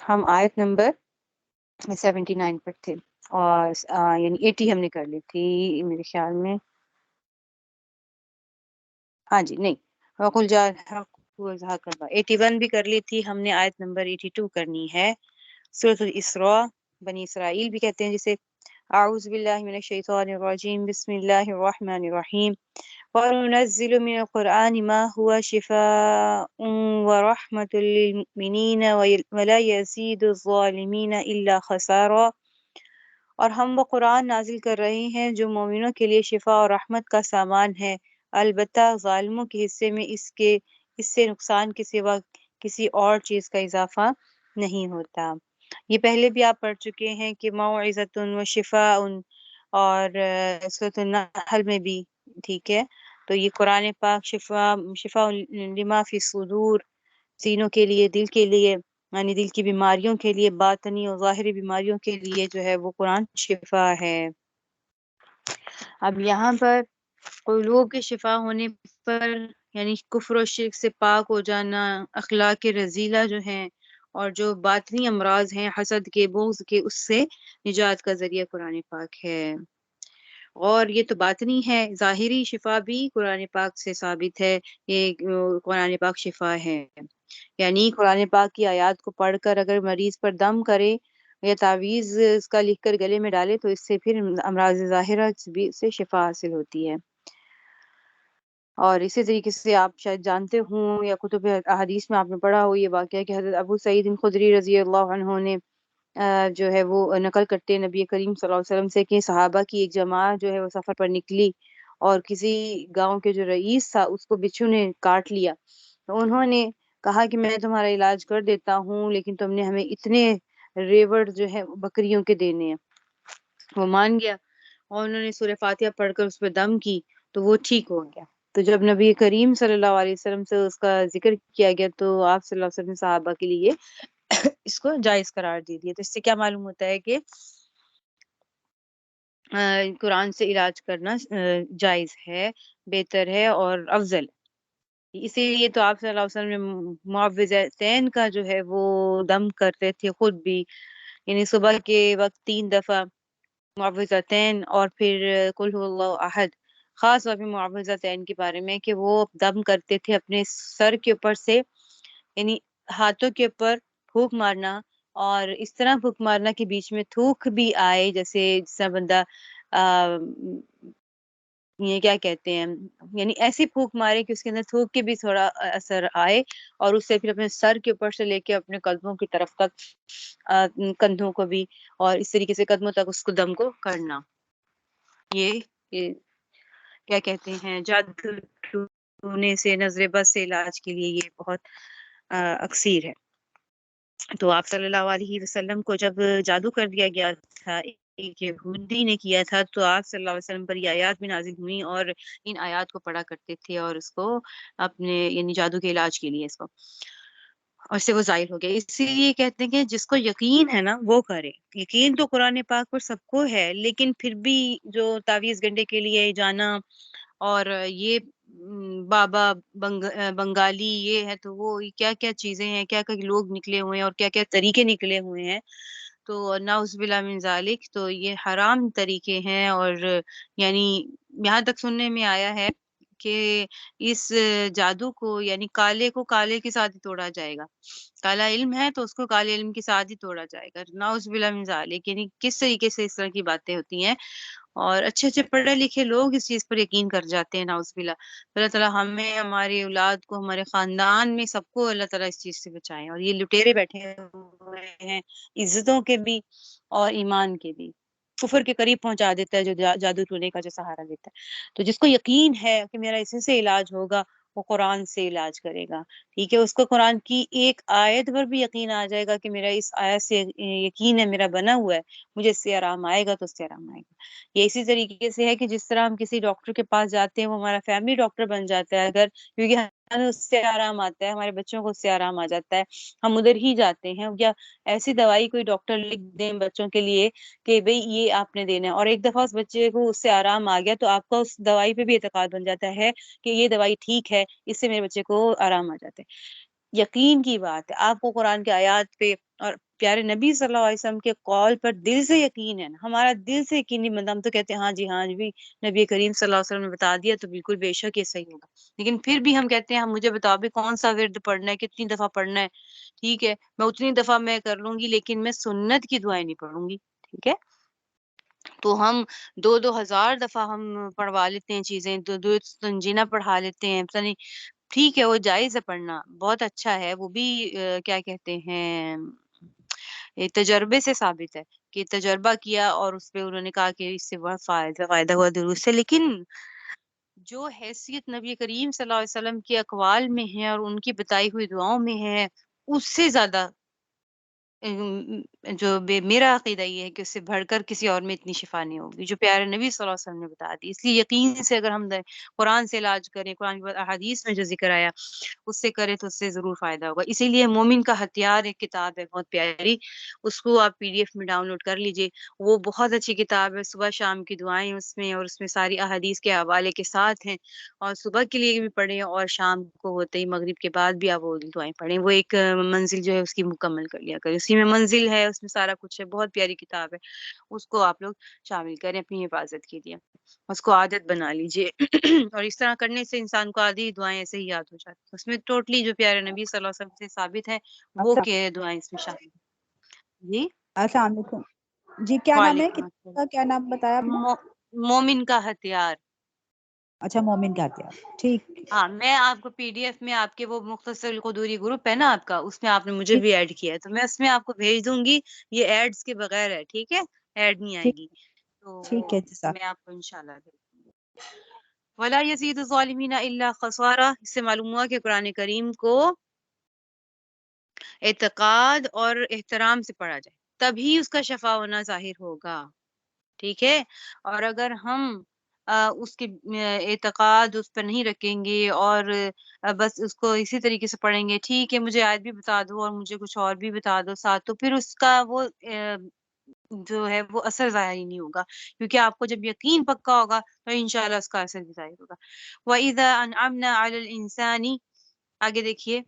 ہم آیت نمبر 79 پر تھے اور یعنی 80 ہم نے کر لی تھی میرے خیال میں. ہاں جی نہیں وقل جا الحق والزہاق الباطل 81 بھی کر لی تھی ہم نے. آیت نمبر 82 کرنی ہے. سورۃ الاسراء بنی اسرائیل بھی کہتے ہیں جسے. اعوذ باللہ من الشیطان الرجیم بسم اللہ الرحمن الرحیم وَنُنَزِّلُ مِنَ الْقُرْآنِ مَا هُوَ شِفَاءٌ وَرَحْمَةٌ لِّلْمُؤْمِنِينَ وَلَا يَزِيدُ الظَّالِمِينَ إِلَّا خَسَارًا. اور ہم وہ قرآن نازل کر رہے ہیں جو مومنوں کے لیے شفا اور رحمت کا سامان ہے، البتہ ظالموں کے حصے میں اس سے نقصان کے سوا کسی اور چیز کا اضافہ نہیں ہوتا. یہ پہلے بھی آپ پڑھ چکے ہیں کہ موعظۃ و شفاء، اور سورۃ النحل میں بھی. ٹھیک ہے، تو یہ قرآن پاک شفاء لما فی الصدور، سینوں کے لیے، دل کے لیے، یعنی دل کی بیماریوں کے لیے، باطنی اور ظاہری بیماریوں کے لیے جو ہے وہ قرآن شفا ہے. اب یہاں پر قلوب کے شفا ہونے پر یعنی کفر و شرک سے پاک ہو جانا، اخلاق رذیلہ جو ہیں اور جو باطنی امراض ہیں حسد کے، بغض کے، اس سے نجات کا ذریعہ قرآن پاک ہے. اور یہ تو باطنی ہے، ظاہری شفا بھی قرآن پاک سے ثابت ہے. یہ قرآن پاک شفا ہے، یعنی قرآن پاک کی آیات کو پڑھ کر اگر مریض پر دم کرے یا تعویذ اس کا لکھ کر گلے میں ڈالے تو اس سے پھر امراض ظاہرہ بھی سے شفا حاصل ہوتی ہے. اور اسی طریقے سے آپ شاید جانتے ہوں یا کتب احادیث میں آپ نے پڑھا ہو یہ واقعہ کہ حضرت ابو سعید خدری رضی اللہ عنہ نے جو ہے وہ نقل کرتے نبی کریم صلی اللہ علیہ وسلم سے کہ صحابہ کی ایک جماعت جو ہے وہ سفر پر نکلی اور کسی گاؤں کے جو رئیس تھا اس کو بچھو نے کاٹ لیا. تو انہوں نے کہا کہ میں تمہارا علاج کر دیتا ہوں لیکن تم نے ہمیں اتنے ریوڑ جو ہے بکریوں کے دینے ہیں. وہ مان گیا اور انہوں نے سورہ فاتحہ پڑھ کر اس پہ دم کی تو وہ ٹھیک ہو گیا. تو جب نبی کریم صلی اللہ علیہ وسلم سے اس کا ذکر کیا گیا تو آپ صلی اللہ علیہ وسلم صحابہ کے لیے اس کو جائز قرار دے دیا. تو اس سے کیا معلوم ہوتا ہے کہ قرآن سے علاج کرنا جائز ہے، بہتر ہے اور افضل. اسی لیے تو آپ صلی اللہ علیہ وسلم نے معوذتین کا جو ہے وہ دم کرتے تھے خود بھی، یعنی صبح کے وقت 3 دفعہ معوذتین اور پھر قل هو اللہ احد. خاص طور پہ معوذتین کے بارے میں کہ وہ دم کرتے تھے اپنے سر کے اوپر سے، یعنی ہاتھوں کے اوپر پھونک مارنا اور اس طرح پھونک مارنا کہ بیچ میں تھوک بھی آئے، جیسے جس طرح بندہ یہ کیا کہتے ہیں، یعنی ایسی پھونک مارے کہ اس کے اندر تھوک کے بھی تھوڑا اثر آئے اور اس سے پھر اپنے سر کے اوپر سے لے کے اپنے قدموں کی طرف تک کندھوں کو بھی اور اس طریقے سے قدموں تک اس کو دم کو کرنا. یہ کیا کہتے ہیں جادو ٹونے سے، نظر بد سے علاج کے لیے یہ بہت اکثیر ہے. تو آپ صلی اللہ علیہ وسلم کو جب جادو کر دیا گیا تھا، ایک یہودی نے کیا تھا، تو آپ صلی اللہ علیہ وسلم پر یہ آیات بھی نازل ہوئی اور ان آیات کو پڑھا کرتے تھے اور اس کو اپنے یعنی جادو کے علاج کے لیے اس کو، اور سے وہ ظاہر ہو گیا. اسی لیے کہتے ہیں کہ جس کو یقین ہے نا وہ کرے. یقین تو قرآن پاک پر سب کو ہے، لیکن پھر بھی جو تعویذ گنڈے کے لیے جانا اور یہ بابا بنگالی یہ ہے تو وہ کیا کیا چیزیں ہیں، کیا کیا لوگ نکلے ہوئے ہیں اور کیا کیا طریقے نکلے ہوئے ہیں، تو نعوذ باللہ من ذالک. تو یہ حرام طریقے ہیں اور یعنی یہاں تک سننے میں آیا ہے کہ اس جادو کو یعنی کالے کو کالے کے ساتھ ہی توڑا جائے گا. کالا علم ہے تو اس کو کالے علم کے ساتھ ہی توڑا جائے گا. نعوذ باللہ من ذالک. یعنی کس طریقے سے اس طرح کی باتیں ہوتی ہیں اور اچھے اچھے پڑھے لکھے لوگ اس چیز پر یقین کر جاتے ہیں. نعوذ باللہ. اللہ تعالیٰ ہمیں، ہماری اولاد کو، ہمارے خاندان میں سب کو اللہ تعالیٰ اس چیز سے بچائیں. اور یہ لٹیرے بیٹھے ہوئے ہیں عزتوں کے بھی اور ایمان کے بھی، کفر کے قریب پہنچا دیتا ہے جو جادو ٹونے کا جو سہارا لیتا ہے. تو جس کو یقین ہے کہ میرا اسی سے علاج ہوگا وہ قرآن سے علاج کرے گا. ٹھیک ہے، اس کو قرآن کی ایک آیت پر بھی یقین آ جائے گا کہ میرا اس آیت سے یقین ہے، میرا بنا ہوا ہے، مجھے اس سے آرام آئے گا تو اس سے آرام آئے گا. یہ اسی طریقے سے ہے کہ جس طرح ہم کسی ڈاکٹر کے پاس جاتے ہیں وہ ہمارا فیملی ڈاکٹر بن جاتا ہے اگر، کیونکہ ہمیں اس سے آرام آتا ہے، ہمارے بچوں کو اس سے آرام آ جاتا ہے، ہم ادھر ہی جاتے ہیں. یا ایسی دوائی کوئی ڈاکٹر لکھ دیں بچوں کے لیے کہ بھئی یہ آپ نے دینا ہے، اور ایک دفعہ اس بچے کو اس سے آرام آ گیا تو آپ کا اس دوائی پہ بھی اعتقاد بن جاتا ہے کہ یہ دوائی ٹھیک ہے، اس سے میرے بچے کو آرام آ جاتا ہے. یقین کی بات ہے، آپ کو قرآن کے آیات پہ اور پیارے نبی صلی اللہ علیہ وسلم کے قول پر دل سے یقین ہے نا، ہمارا دل سے یقین نہیں بنتا، ہم تو کہتے ہیں ہاں جی نبی کریم صلی اللہ علیہ وسلم نے بتا دیا تو بالکل بے شک یہ صحیح ہوگا، لیکن پھر بھی ہم کہتے ہیں ہم مجھے بتاؤ بھی کون سا ورد پڑھنا ہے، کتنی دفعہ پڑھنا ہے، ٹھیک ہے میں اتنی دفعہ میں کر لوں گی لیکن میں سنت کی دعائیں نہیں پڑھوں گی، ٹھیک ہے، تو ہم 2,000 دفعہ ہم پڑھوا لیتے ہیں چیزیں، دو تنجینہ پڑھا لیتے ہیں، پتہ نہیں، ٹھیک ہے وہ جائز ہے پڑھنا، بہت اچھا ہے وہ بھی، کیا کہتے ہیں، یہ تجربے سے ثابت ہے کہ تجربہ کیا اور اس پہ انہوں نے کہا کہ اس سے بہت فائدہ ہوا، درست ہے، لیکن جو حیثیت نبی کریم صلی اللہ علیہ وسلم کے اقوال میں ہے اور ان کی بتائی ہوئی دعاؤں میں ہے، اس سے زیادہ میرا عقیدہ یہ ہے کہ اس سے بڑھ کر کسی اور میں اتنی شفا نہیں ہوگی جو پیارے نبی صلی اللہ علیہ وسلم نے بتا دی، اس لیے یقین سے اگر ہم قرآن سے علاج کریں، قرآن کی احادیث میں جو ذکر آیا اس سے کریں تو اس سے ضرور فائدہ ہوگا، اسی لیے مومن کا ہتھیار ایک کتاب ہے بہت پیاری، اس کو آپ PDF میں ڈاؤن لوڈ کر لیجئے، وہ بہت اچھی کتاب ہے، صبح شام کی دعائیں اس میں، اور اس میں ساری احادیث کے حوالے کے ساتھ ہیں، اور صبح کے لیے بھی پڑھیں اور شام کو ہوتے ہی مغرب کے بعد بھی آپ وہ دعائیں پڑھیں، وہ ایک منزل جو ہے اس کی مکمل کر لیا کریں، اسی میں منزل ہے، اس میں سارا کچھ ہے، بہت پیاری کتاب ہے، اس کو آپ لوگ شامل کریں اپنی حفاظت کے لیے، اس کو عادت بنا لیجئے اور اس طرح کرنے سے انسان کو آدھی دعائیں ایسے ہی یاد ہو جاتی ہیں، اس میں ٹوٹلی جو پیارے نبی صلی اللہ علیہ وسلم سے ثابت ہے وہ السلام کہ دعائیں اس میں شامل ہیں۔ جی السلام علیکم جی، کیا نام ہے وعلیکم کتاب السلام، کا، کیا نام بتایا آپ نے؟ مومن کا ہتھیار، اچھا، مومن کا ہتھیار، ٹھیک ہاں میں آپ کو PDF میں آپ کے وہ مختصر القدوری گروپ ہے نا آپ کا، اس میں آپ نے مجھے ٹھیک بھی ایڈ کیا ہے تو میں اس میں آپ کو بھیج دوں گی، یہ ایڈز کے بغیر ہے، ٹھیک ہے، ایڈ نہیں آئے ٹھیک گی، تو ٹھیک وہ ہے جزاک میں آپ کو انشاءاللہ بھیج دوں گی۔ ولا یزید الظالمین الا خسارا، اس سے معلوم ہوا کہ قرآن کریم کو اعتقاد اور احترام سے پڑھا جائے تبھی اس کا شفا ہونا ظاہر ہوگا، ٹھیک ہے، اور اگر ہم اس کے اعتقاد اس پر نہیں رکھیں گے اور بس اس کو اسی طریقے سے پڑھیں گے، ٹھیک ہے مجھے آیت بھی بتا دو اور مجھے کچھ اور بھی بتا دو ساتھ، تو پھر اس کا وہ جو ہے وہ اثر ظاہر ہی نہیں ہوگا، کیونکہ آپ کو جب یقین پکا ہوگا تو انشاءاللہ اس کا اثر بھی ظاہر ہوگا۔ وَإِذَا أَنْعَمْنَا عَلَى الْإِنسَانِ، آگے دیکھیے،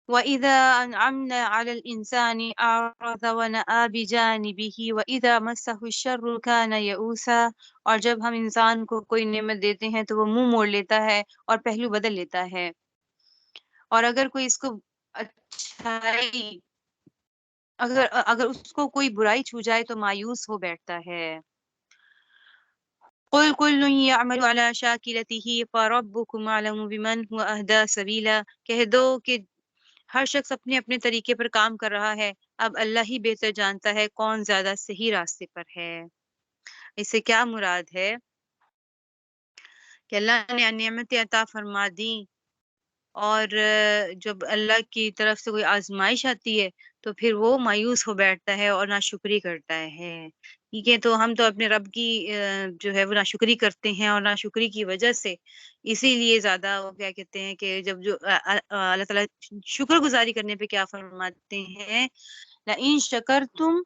وَإِذَا أَنْعَمْنَا عَلَى الْإِنسَانِ أَعْرَضَ وَنَأَىٰ بِجَانِبِهِ وَإِذَا مَسَّهُ الشَّرُّ كَانَ يَئُوسًا، اور جب ہم انسان کو کوئی نعمت دیتے ہیں تو وہ منہ موڑ لیتا ہے اور پہلو بدل لیتا ہے، اور اگر کوئی اس کو اچھائی اگر اس کو کوئی برائی چھو جائے تو مایوس ہو بیٹھتا ہے۔ قل كل يعمل على شاكلته فربكم أعلم بمن هو أهدى سبيلا، کہہ دو کہ ہر شخص اپنے اپنے طریقے پر کام کر رہا ہے، اب اللہ ہی بہتر جانتا ہے کون زیادہ صحیح راستے پر ہے۔ اس سے کیا مراد ہے کہ اللہ نے نعمتیں عطا فرما دی اور جب اللہ کی طرف سے کوئی آزمائش آتی ہے تو پھر وہ مایوس ہو بیٹھتا ہے اور ناشکری کرتا ہے، ٹھیک ہے، تو ہم تو اپنے رب کی جو ہے وہ ناشکری کرتے ہیں اور ناشکری کی وجہ سے اسی لیے زیادہ وہ کیا کہتے ہیں کہ جب جو اللہ تعالیٰ شکر گزاری کرنے پہ کیا فرماتے ہیں، لَإِن شَكَرْتُمْ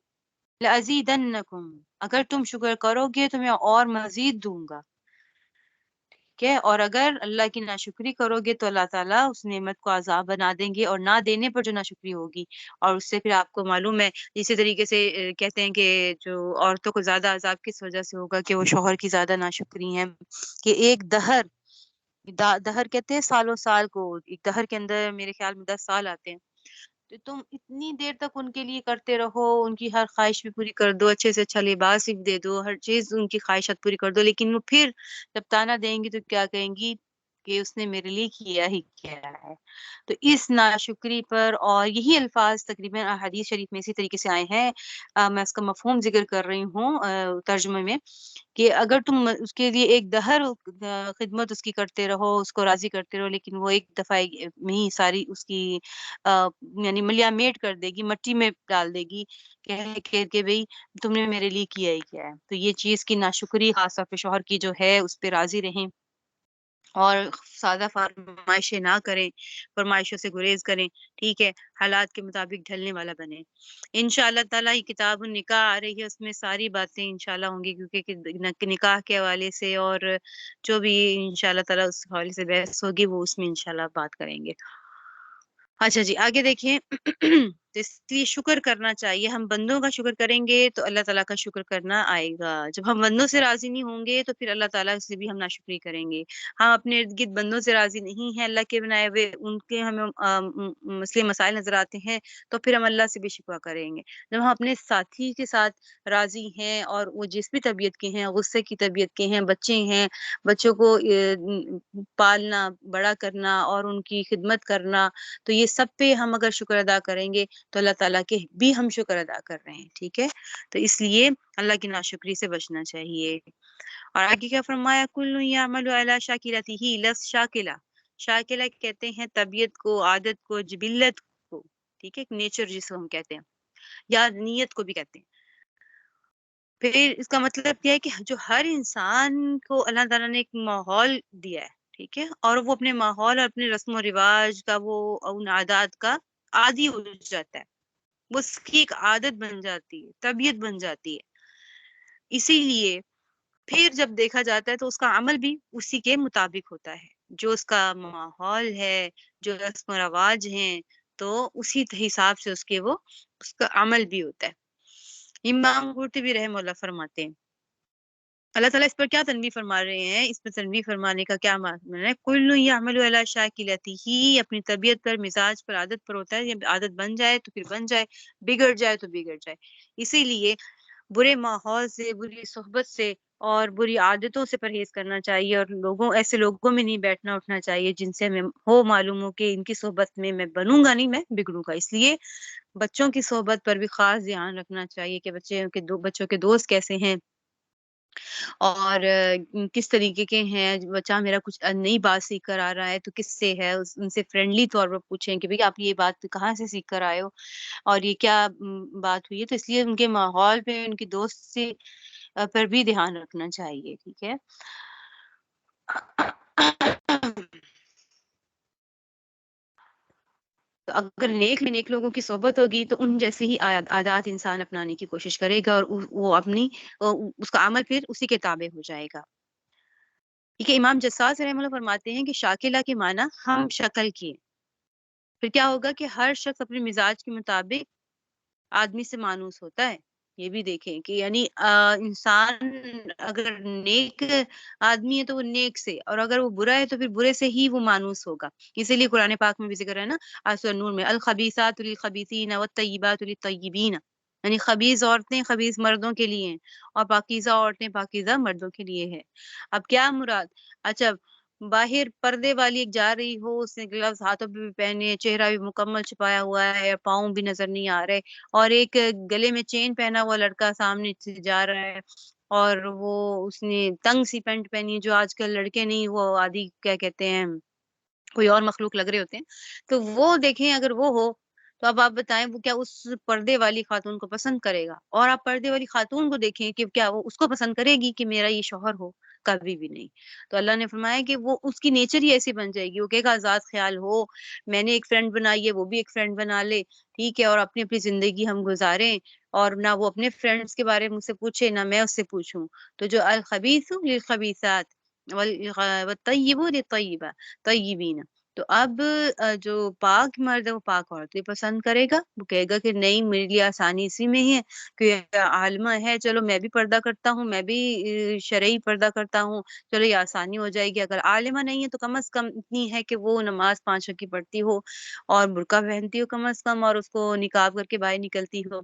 لَأَزِيدَنَّكُمْ، اگر تم شکر کرو گے تو میں اور مزید دوں گا، ٹھیک ہے، اور اگر اللہ کی ناشکری کرو گے تو اللہ تعالیٰ اس نعمت کو عذاب بنا دیں گے، اور نہ دینے پر جو ناشکری ہوگی، اور اس سے پھر آپ کو معلوم ہے اسی طریقے سے کہتے ہیں کہ جو عورتوں کو زیادہ عذاب کس وجہ سے ہوگا کہ وہ شوہر کی زیادہ ناشکری ہیں، کہ ایک دہر دہر کہتے ہیں سالوں سال کو، ایک دہر کے اندر میرے خیال میں 10 سال آتے ہیں، تو تم اتنی دیر تک ان کے لیے کرتے رہو، ان کی ہر خواہش بھی پوری کر دو، اچھے سے اچھا لباس بھی دے دو، ہر چیز ان کی خواہشات پوری کر دو، لیکن وہ پھر جب طعنہ دیں گی تو کیا کہیں گی کہ اس نے میرے لیے کیا ہی کیا ہے، تو اس ناشکری پر، اور یہی الفاظ تقریباً احادیث شریف میں اسی طریقے سے آئے ہیں، میں اس کا مفہوم ذکر کر رہی ہوں ترجمے میں، کہ اگر تم اس کے لیے ایک دہر خدمت اس کی کرتے رہو، اس کو راضی کرتے رہو، لیکن وہ ایک دفعہ میں ہی ساری اس کی یعنی ملیا میٹ کر دے گی، مٹی میں ڈال دے گی، کہ بھئی تم نے میرے لیے کیا ہی کیا ہے، تو یہ چیز کی ناشکری خاص طور پہ شوہر کی جو ہے اس پہ راضی رہیں، اور سادہ فرمائشیں نہ کریں، فرمائشوں سے گریز کریں، ٹھیک ہے؟ حالات کے مطابق ڈھلنے والا بنیں۔ انشاءاللہ تعالیٰ یہ کتاب النکاح آ رہی ہے، اس میں ساری باتیں انشاءاللہ ہوں گی، کیونکہ نکاح کے حوالے سے اور جو بھی انشاءاللہ تعالیٰ اس حوالے سے بحث ہوگی وہ اس میں انشاءاللہ بات کریں گے۔ اچھا جی، آگے دیکھیں تو اس لیے شکر کرنا چاہیے، ہم بندوں کا شکر کریں گے تو اللہ تعالیٰ کا شکر کرنا آئے گا۔ جب ہم بندوں سے راضی نہیں ہوں گے تو پھر اللہ تعالیٰ سے بھی ہم ناشکری کریں گے۔ ہم اپنے ارد گرد بندوں سے راضی نہیں ہیں، اللہ کے بنائے ہوئے ان کے ہمیں مسئلے مسائل نظر آتے ہیں تو پھر ہم اللہ سے بھی شکوہ کریں گے۔ جب ہم اپنے ساتھی کے ساتھ راضی ہیں اور وہ جس بھی طبیعت کے ہیں، غصے کی طبیعت کے ہیں، بچے ہیں، بچوں کو پالنا، بڑا کرنا اور ان کی خدمت کرنا، تو یہ سب پہ ہم اگر شکر ادا کریں گے تو اللہ تعالیٰ کے بھی ہم شکر ادا کر رہے ہیں، ٹھیک ہے؟ تو اس لیے اللہ کی ناشکری سے بچنا چاہیے۔ اور آگے کیا فرمایا، کل یعمل علی شاکلتہ لفظ شاکلہ، شاکلہ کہتے ہیں طبیعت کو، عادت کو، جبلت کو، ٹھیک ہے؟ نیچر جس کو ہم کہتے ہیں یا نیت کو بھی کہتے ہیں۔ پھر اس کا مطلب کیا ہے کہ جو ہر انسان کو اللہ تعالیٰ نے ایک ماحول دیا ہے، ٹھیک ہے؟ اور وہ اپنے ماحول اور اپنے رسم و رواج کا، وہ ان عادات کا عادی ہو جاتا ہے، وہ اس کی ایک عادت بن جاتی ہے، طبیعت بن جاتی ہے۔ اسی لیے پھر جب دیکھا جاتا ہے تو اس کا عمل بھی اسی کے مطابق ہوتا ہے، جو اس کا ماحول ہے، جو رسم و رواج ہیں، تو اسی حساب سے اس کا عمل بھی ہوتا ہے۔ امام قرطبی رحمہ اللہ فرماتے ہیں، اللہ تعالیٰ اس پر کیا تنبیہ فرما رہے ہیں، اس پر تنبیہ فرمانے کا کیا مطلب ہے، کل یعمل علی شاکلتہ، اپنی طبیعت پر، مزاج پر، عادت پر ہوتا ہے، جب عادت بن جائے تو پھر بن جائے، بگڑ جائے تو بگڑ جائے۔ اسی لیے برے ماحول سے، بری صحبت سے اور بری عادتوں سے پرہیز کرنا چاہیے، اور ایسے لوگوں میں نہیں بیٹھنا اٹھنا چاہیے جن سے ہمیں معلوم ہو کہ ان کی صحبت میں میں بنوں گا نہیں، میں بگڑوں گا۔ اس لیے بچوں کی صحبت پر بھی خاص دھیان رکھنا چاہیے کہ بچوں کے دوست کیسے ہیں اور کس طریقے کے ہیں، بچہ میرا کچھ نئی بات سیکھ کر آ رہا ہے تو کس سے ہے، ان سے فرینڈلی طور پر پوچھیں کہ بھئی آپ یہ بات کہاں سے سیکھ کر آئے ہو اور یہ کیا بات ہوئی ہے۔ تو اس لیے ان کے ماحول پہ، ان کی دوست سے پر بھی دھیان رکھنا چاہیے، ٹھیک ہے؟ تو اگر نیک میں نیک لوگوں کی صحبت ہوگی تو ان جیسے ہی عادات انسان اپنانے کی کوشش کرے گا، اور وہ اس کا عمل پھر اسی کے تابع ہو جائے گا۔ ٹھیک ہے؟ امام جساس رحمہ اللہ فرماتے ہیں کہ شاکلہ کے معنی ہم شکل کی، پھر کیا ہوگا کہ ہر شخص اپنے مزاج کے مطابق آدمی سے مانوس ہوتا ہے۔ یہ بھی دیکھیں کہ یعنی انسان اگر نیک آدمی ہے تو وہ نیک سے، اور اگر وہ برا ہے تو پھر برے سے ہی وہ مانوس ہوگا۔ اسی لیے قرآن پاک میں بھی ذکر ہے نا، سورہ نور میں، الخبیثات للخبیثین والطیبات للطیبین، یعنی خبیث عورتیں خبیث مردوں کے لیے ہیں اور پاکیزہ عورتیں پاکیزہ مردوں کے لیے ہے۔ اب کیا مراد؟ اچھا، باہر پردے والی ایک جا رہی ہو، اس نے گلوز ہاتھوں پہ بھی پہنے، چہرہ بھی مکمل چھپایا ہوا ہے، پاؤں بھی نظر نہیں آ رہے، اور ایک گلے میں چین پہنا ہوا لڑکا سامنے سے جا رہا ہے، اور اس نے تنگ سی پینٹ پہنی ہے، جو آج کل لڑکے نہیں، وہ آدھی کیا کہتے ہیں، کوئی اور مخلوق لگ رہے ہوتے ہیں، تو وہ دیکھیں اگر وہ ہو تو اب آپ بتائیں وہ کیا اس پردے والی خاتون کو پسند کرے گا؟ اور آپ پردے والی خاتون کو دیکھیں کہ کیا وہ اس کو پسند کرے گی کہ میرا یہ شوہر ہو؟ کبھی بھی نہیں۔ تو اللہ نے فرمایا کہ وہ اس کی نیچر ہی ایسی بن جائے گی، وہ کہے گا آزاد خیال ہو، میں نے ایک فرینڈ بنائی ہے، وہ بھی ایک فرینڈ بنا لے، ٹھیک ہے، اور اپنی اپنی زندگی ہم گزاریں، اور نہ وہ اپنے فرینڈس کے بارے میں مجھ سے پوچھے نہ میں اس سے پوچھوں۔ تو جو الخبیث للخبیثات والطیبون للطیبات طیبین، تو اب جو پاک مرد ہے وہ پاک عورتیں پسند کرے گا، وہ کہے گا کہ نہیں، میرے لیے آسانی اسی میں ہے کہ عالمہ ہے، چلو میں بھی پردہ کرتا ہوں، میں بھی شرعی پردہ کرتا ہوں، چلو یہ آسانی ہو جائے گی۔ اگر عالمہ نہیں ہے تو کم از کم اتنی ہے کہ وہ نماز 5 وقت کی پڑھتی ہو اور برقع پہنتی ہو کم از کم، اور اس کو نقاب کر کے باہر نکلتی ہو۔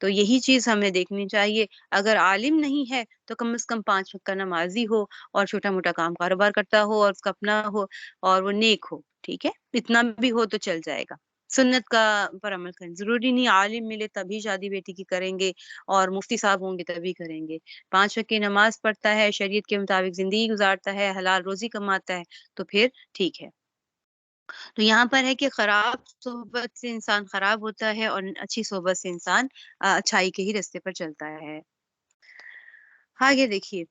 تو یہی چیز ہمیں دیکھنی چاہیے۔ اگر عالم نہیں ہے تو کم از کم 5 وقت کا نمازی ہو اور چھوٹا موٹا کام کاروبار کرتا ہو اور اس کا اپنا ہو اور وہ نیک ہو، ٹھیک ہے؟ اتنا بھی ہو تو چل جائے گا۔ سنت کا پر عمل کریں، ضروری نہیں عالم ملے تبھی شادی بیٹی کی کریں گے اور مفتی صاحب ہوں گے تبھی کریں گے۔ 5 وقت کی نماز پڑھتا ہے، شریعت کے مطابق زندگی گزارتا ہے، حلال روزی کماتا ہے، تو پھر ٹھیک ہے۔ تو یہاں پر ہے کہ خراب صحبت سے انسان خراب ہوتا ہے اور اچھی صحبت سے انسان اچھائی کے ہی راستے پر چلتا ہے۔ آگے دیکھیے،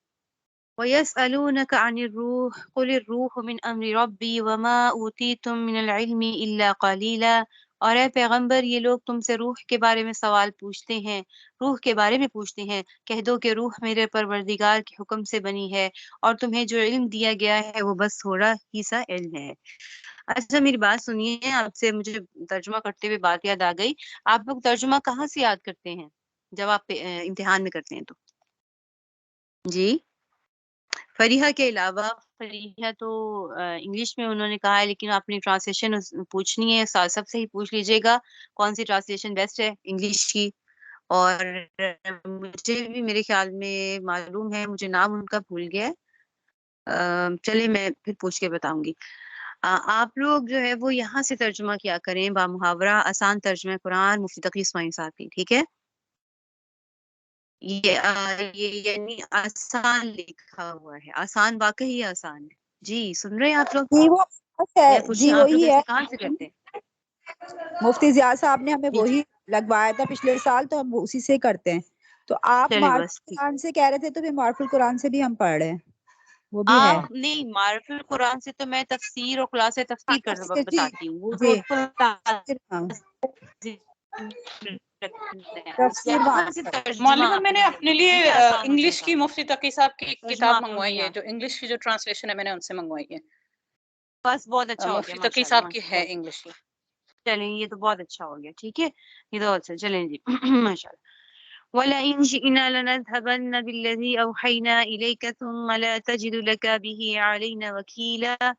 وَيَسْأَلُونَكَ عَنِ الرُّوحِ قُلِ الرُّوحُ مِنْ أَمْرِ رَبِّي وَمَا أُوتِيتُم مِّنَ الْعِلْمِ إِلَّا قَلِيلًا۔ اور اے پیغمبر، یہ لوگ تم سے روح کے بارے میں سوال پوچھتے ہیں، روح کے بارے میں پوچھتے ہیں، کہہ دو کہ روح میرے پروردگار کے حکم سے بنی ہے، اور تمہیں جو علم دیا گیا ہے وہ بس تھوڑا ہی سا علم ہے۔ اچھا میری بات سنیے، آپ سے مجھے ترجمہ کرتے ہوئے بات یاد آ گئی۔ آپ لوگ ترجمہ کہاں سے یاد کرتے ہیں جب آپ امتحان میں کرتے ہیں تو؟ جی، فریحہ کے علاوہ، فریحہ تو انگلش میں انہوں نے کہا ہے، لیکن اپنی ٹرانسلیشن پوچھنی ہے، سب سے ہی پوچھ لیجیے گا کون سی ٹرانسلیشن بیسٹ ہے انگلش کی۔ اور مجھے بھی میرے خیال میں معلوم ہے، مجھے نام ان کا بھول گیا ہے، چلے میں پھر پوچھ کے بتاؤں گی۔ آپ لوگ جو ہے وہ یہاں سے ترجمہ کیا کریں، با محاورہ آسان ترجمہ قرآن مفتی تقی اسماعیل صاحب کی، ٹھیک ہے؟ یہ یعنی آسان لکھا ہوا ہے، آسان واقعی آسان ہے۔ جی سن رہے ہیں آپ لوگ؟ جی وہ ہے، میں پوچھ جی رہی ہوں آپ لوگ وہی ہے، ایسے کہاں سے کرتے ہیں؟ مفتی ضیاء صاحب نے ہمیں جی وہی لگوایا تھا پچھلے سال، تو ہم اسی سے کرتے ہیں۔ تو آپ چلیں معرف بس ٹھیک۔ القرآن سے کہہ رہے تھے، تو پھر معرف القرآن سے بھی ہم پڑھ رہے ہیں، وہ بھی ہے۔ آپ نہیں، معرف القرآن سے تو میں تفسیر اور خلاصہ تفسیر کر جی بتاتی ہوں، وہ تو جی اس کو ہاں، رکھتے ہیں، تفسیر وہاں یہاں سے سے ترجمہ معلمہ میں نے آنا اپنے چاہیے، لیے ٹھیک ہے؟ آسان ہوتا ہے انگلش کی کام، مفتی تقی صاحب کی ایک ترجمہ کتاب آپ لوگوں نے منگوائی ہے، یہاں جو انگلش کی جو ٹرانسلیشن ہے میں نے ان سے منگوائی ہے۔ بس بہت اچھا ہو گیا، مفتی تقی ماشاء اللہ صاحب کی ماشاء ہے اللہ، انگلش کی۔ چلیں یہ تو بہت اچھا ہو گیا، ٹھیک ہے، یہ تو اچھا، چلیں جی ماشاء اللہ۔ وَلَئِن شِئْنَا لَنَذْهَبَنَّ بِالَّذِي أَوْحَيْنَا إِلَيْكَ ثُمَّ لَا تَجِدُ لَكَ بِهِ عَلَيْنَا وَكِيلًا۔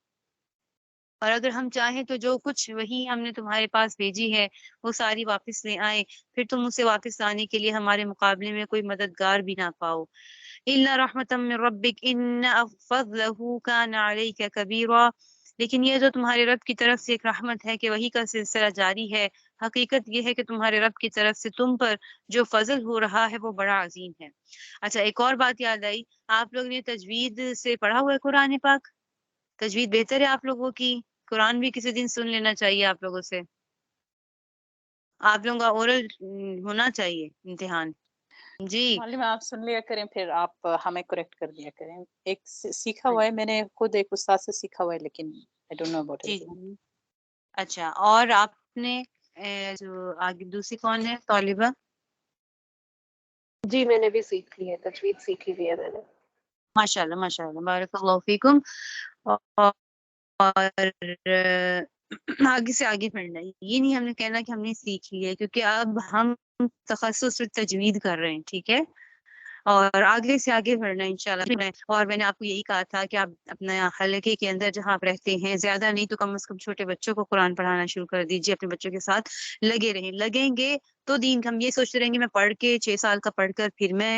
اور اگر ہم چاہیں تو جو کچھ وہی ہم نے تمہارے پاس بھیجی ہے وہ ساری واپس لے آئیں، پھر تم اسے واپس لانے کے لیے ہمارے مقابلے میں کوئی مددگار بھی نہ پاؤ۔ إِلَّا رَحْمَةً مِّن رَّبِّكَ إِنَّ فَضْلَهُ كَانَ عَلَيْكَ كَبِيرًا۔ لیکن یہ جو تمہارے رب کی طرف سے ایک رحمت ہے کہ وہی کا سلسلہ جاری ہے، حقیقت یہ ہے کہ تمہارے رب کی طرف سے تم پر جو فضل ہو رہا ہے وہ بڑا عظیم ہے۔ اچھا ایک اور بات یاد آئی، آپ لوگ نے تجوید سے پڑھا ہوا ہے قرآن پاک؟ تجوید بہتر ہے آپ لوگوں کی؟ قرآن بھی کسی دن سن لینا چاہیے آپ لوگوں سے، آپ لوگوں کا اورل ہونا چاہیے امتحان۔ جی معلم آپ سن لیا کریں، پھر آپ ہمیں کریکٹ کر دیا کریں۔ ایک سیکھا ہاں ہوا ہے، میں نے خود ایک استاد سے سیکھا ہوا ہے، لیکن I don't know about G everything۔ جی۔ اچھا اور آپ نے جو آگے دوسری کون ہے طالبہ؟ جی میں نے بھی سیکھ لی ہے، تجوید سیکھی ہوئی ہے میں نے۔ ماشاء اللہ ماشاء اللہ، بارک اللہ فیکم۔ اور آگے سے آگے پڑھنا ہے، یہ نہیں ہم نے کہنا کہ ہم نے سیکھ لی ہے، کیونکہ اب ہم تخصص تجوید کر رہے ہیں، ٹھیک ہے؟ اور آگے سے آگے بڑھنا ہے انشاءاللہ۔ اور میں نے آپ کو یہی کہا تھا کہ آپ اپنا حلقے کے اندر جہاں آپ رہتے ہیں، زیادہ نہیں تو کم از کم چھوٹے بچوں کو قرآن پڑھانا شروع کر دیجیے، اپنے بچوں کے ساتھ لگے رہیں، لگیں گے تو دین ہم یہ سوچتے رہیں گے میں پڑھ کے 6 سال کا پڑھ کر پھر میں